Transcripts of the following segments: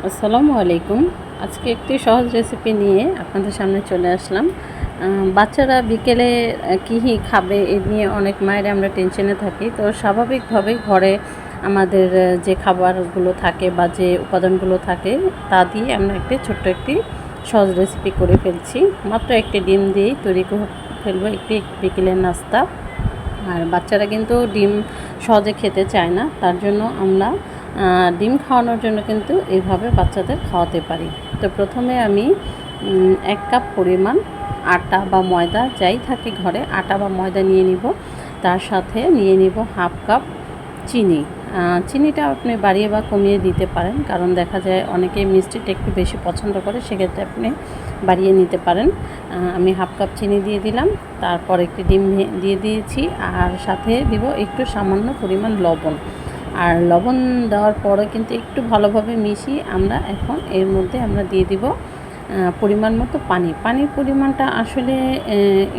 আসসালামু আলাইকুম। আজকে একটি সহজ রেসিপি নিয়ে আপনাদের সামনে চলে আসলাম। বাচ্চারা বিকেলে কী খাবে এ নিয়ে অনেক মায়েরা আমরা টেনশনে থাকি। তো স্বাভাবিকভাবেই ঘরে আমাদের যে খাবারগুলো থাকে বা যে উপাদানগুলো থাকে তা দিয়ে আমরা ছোট্ট একটি সহজ রেসিপি করে ফেলছি। মাত্র একটি ডিম দিয়েই তৈরি করে ফেলবো একটি বিকেলের নাস্তা। আর বাচ্চারা কিন্তু ডিম সহজে খেতে চায় না, তার জন্য আমরা ডিম খাওয়ানোর জন্য কিন্তু এইভাবে বাচ্চাদের খাওয়াতে পারি। তো প্রথমে আমি 1 কাপ পরিমাণ আটা বা ময়দা যাই থাকে ঘরে, আটা বা ময়দা নিয়ে নিব। তার সাথে নিয়ে নিব 1/2 কাপ চিনি। চিনিটা আপনি বাড়িয়ে বা কমিয়ে দিতে পারেন, কারণ দেখা যায় অনেকে মিষ্টিটা একটু বেশি পছন্দ করে, সেক্ষেত্রে আপনি বাড়িয়ে নিতে পারেন। আমি 1/2 কাপ চিনি দিয়ে দিলাম, তারপর একটি ডিম দিয়ে দিয়েছি, আর সাথে দিব একটু সামান্য পরিমাণ লবণ। আর লবণ দেওয়ার পরে কিন্তু একটু ভালোভাবে মিশিয়ে আমরা এখন এর মধ্যে আমরা দিয়ে দিব পরিমাণ মতো পানি। পানির পরিমাণটা আসলে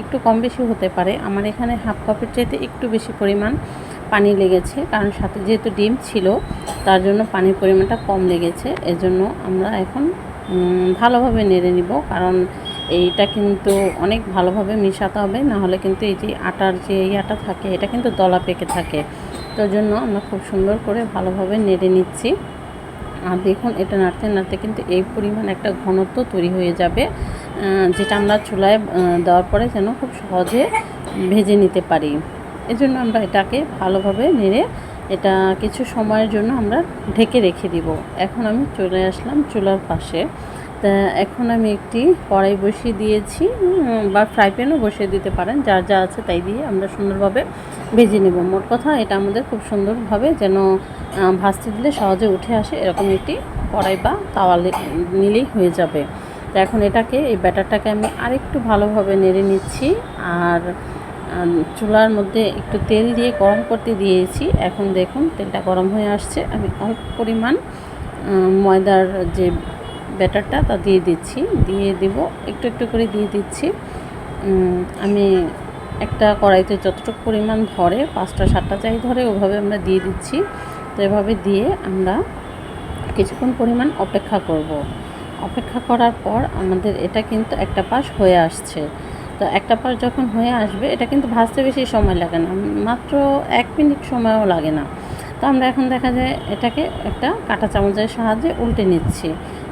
একটু কম বেশি হতে পারে। আমার এখানে 1/2 কাপের চাইতে একটু বেশি পরিমাণ পানি লেগেছে, কারণ সাথে যেহেতু ডিম ছিল তার জন্য পানির পরিমাণটা কম লেগেছে। এজন্য আমরা এখন ভালোভাবে নেড়ে নিব, কারণ এইটা কিন্তু অনেক ভালোভাবে মেশাতে হবে, না হলে কিন্তু এই যে আটার যে ইয়াটা থাকে এটা কিন্তু দলা পেকে থাকে। তো জন্য আমরা খুব সুন্দর করে ভালোভাবে নেড়ে নিচ্ছি। আর দেখুন, এটা নাড়তে নাড়তে কিন্তু এই পরিমাণ একটা ঘনত্ব তৈরি হয়ে যাবে, যেটা আমরা চুলায় দেওয়ার পরে যেন খুব সহজে ভেজে নিতে পারি। এজন্য আমরা এটাকে ভালোভাবে নেড়ে এটা কিছু সময়ের জন্য আমরা ঢেকে রেখে দিব। এখন আমি চলে আসলাম চুলার পাশে। তা এখন আমি একটি কড়াই বসিয়ে দিয়েছি, বা ফ্রাই প্যানও বসিয়ে দিতে পারেন, যার যা আছে তাই দিয়ে আমরা সুন্দরভাবে ভেজে নেব। মোট কথা এটা আমাদের খুব সুন্দরভাবে যেন ভাজতে দিলে সহজে উঠে আসে, এরকম একটি কড়াই বা তাওয়া নিলেই হয়ে যাবে। তো এখন এই ব্যাটারটাকে আমি আরেকটু ভালোভাবে নেড়ে নিচ্ছি। আর চুলার মধ্যে একটু তেল দিয়ে গরম করতে দিয়েছি। এখন দেখুন তেলটা গরম হয়ে আসছে। আমি অল্প পরিমাণ ময়দার যে ব্যাটারটা তা দিয়ে দিব একটু একটু করে দিয়ে দিচ্ছি। আমি একটা কড়াইতে যতটুকু পরিমাণ ধরে 5টা 7টা যাই ধরে ওভাবে আমরা দিয়ে দিচ্ছি। তো এভাবে দিয়ে আমরা কিছুক্ষণ পরিমাণ অপেক্ষা করব। অপেক্ষা করার পর আমাদের এটা কিন্তু একটা পাশ হয়ে আসছে। তো একটা পাশ যখন হয়ে আসবে, এটা কিন্তু ভাজতে বেশি সময় লাগে না, মাত্র 1 মিনিট সময়ও লাগে না। তো আমরা এখন দেখা যায় এটাকে একটা কাঁটা চামচের সাহায্যে উল্টে নিচ্ছি।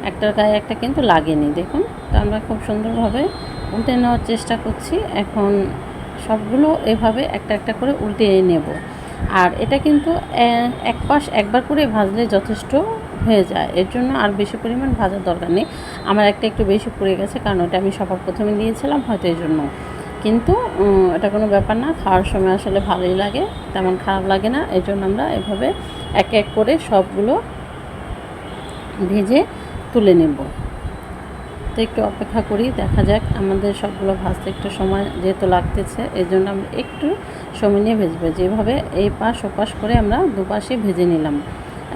একটার গায়ে একটা কিন্তু লাগেনি, দেখুন। তো আমরা খুব সুন্দরভাবে উল্টে নেওয়ার চেষ্টা করছি। এখন সবগুলো এভাবে একটা একটা করে উল্টে নেব। আর এটা কিন্তু এক পাশ একবার করে ভাজলে যথেষ্ট হয়ে যায়, এর জন্য আর বেশি পরিমাণ ভাজার দরকার নেই। আমার একটু বেশি পুড়ে গেছে, কারণ ওটা আমি সবার প্রথমে দিয়েছিলাম হয়তো এই জন্য। কিন্তু এটা কোনো ব্যাপার না, খাওয়ার সময় আসলে ভালোই লাগে, তেমন খারাপ লাগে না। এই জন্য আমরা এভাবে এক এক করে সবগুলো ভেজে তুলে নেব। তো একটু অপেক্ষা করি, দেখা যাক। আমাদের সবগুলো ভাজতে একটু সময় যেহেতু লাগতেছে, এই জন্য আমরা একটু সময় নিয়ে ভেজবো। যেভাবে এই পাশ ও পাশ করে আমরা দুপাশে ভেজে নিলাম।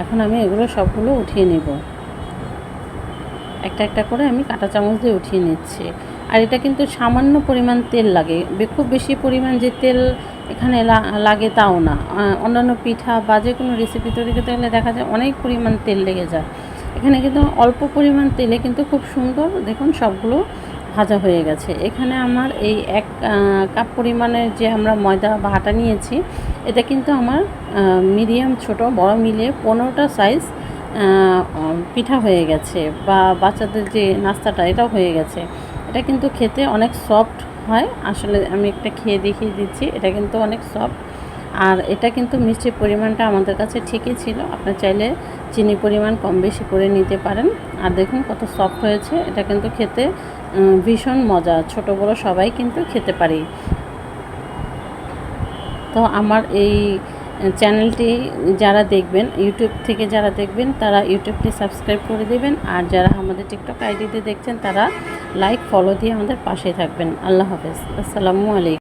এখন আমি এগুলো সবগুলো উঠিয়ে নেব। একটা একটা করে আমি কাঁটা চামচ দিয়ে উঠিয়ে নিচ্ছি। আর এটা কিন্তু সামান্য পরিমাণ তেল লাগে, খুব বেশি পরিমাণ যে তেল এখানে লাগে তাও না। অন্যান্য পিঠা বা যে কোনো রেসিপি তৈরি করতে গেলে দেখা যায় অনেক পরিমাণ তেল লেগে যায়। এখানে কিন্তু অল্প পরিমাণ তেলে কিন্তু খুব সুন্দর, দেখুন, সবগুলো ভাজা হয়ে গেছে। এখানে আমার এই 1 কাপ পরিমাণের যে আমরা ময়দা বা আটা নিয়েছি, এটা কিন্তু আমার মিডিয়াম ছোট বড় মিলিয়ে 15টা সাইজ পিঠা হয়ে গেছে, বা বাচ্চাদের যে নাস্তাটা এটাও হয়ে গেছে। এটা কিন্তু খেতে অনেক সফট হয়। আসলে আমি একটা খেয়ে দেখিয়ে দিচ্ছি, এটা কিন্তু অনেক সফট। আর এটা কিন্তু মিষ্টির পরিমাণটা আমাদের কাছে ঠিকই ছিল, আপনার চাইলে চিনির পরিমাণ কম বেশি করে নিতে পারেন। আর দেখুন কত সফট হয়েছে, এটা কিন্তু খেতে ভীষণ মজা, ছোট বড় সবাই কিন্তু খেতে পারি। তো আমার এই চ্যানেলটি যারা দেখবেন, ইউটিউব থেকে যারা দেখবেন, তারা ইউটিউবটি সাবস্ক্রাইব করে দেবেন। আর যারা আমাদের টিকটক আইডিতে দেখছেন, তারা লাইক ফলো দিয়ে আমাদের পাশে থাকবেন। আল্লাহ হাফেজ। আসসালামু আলাইকুম।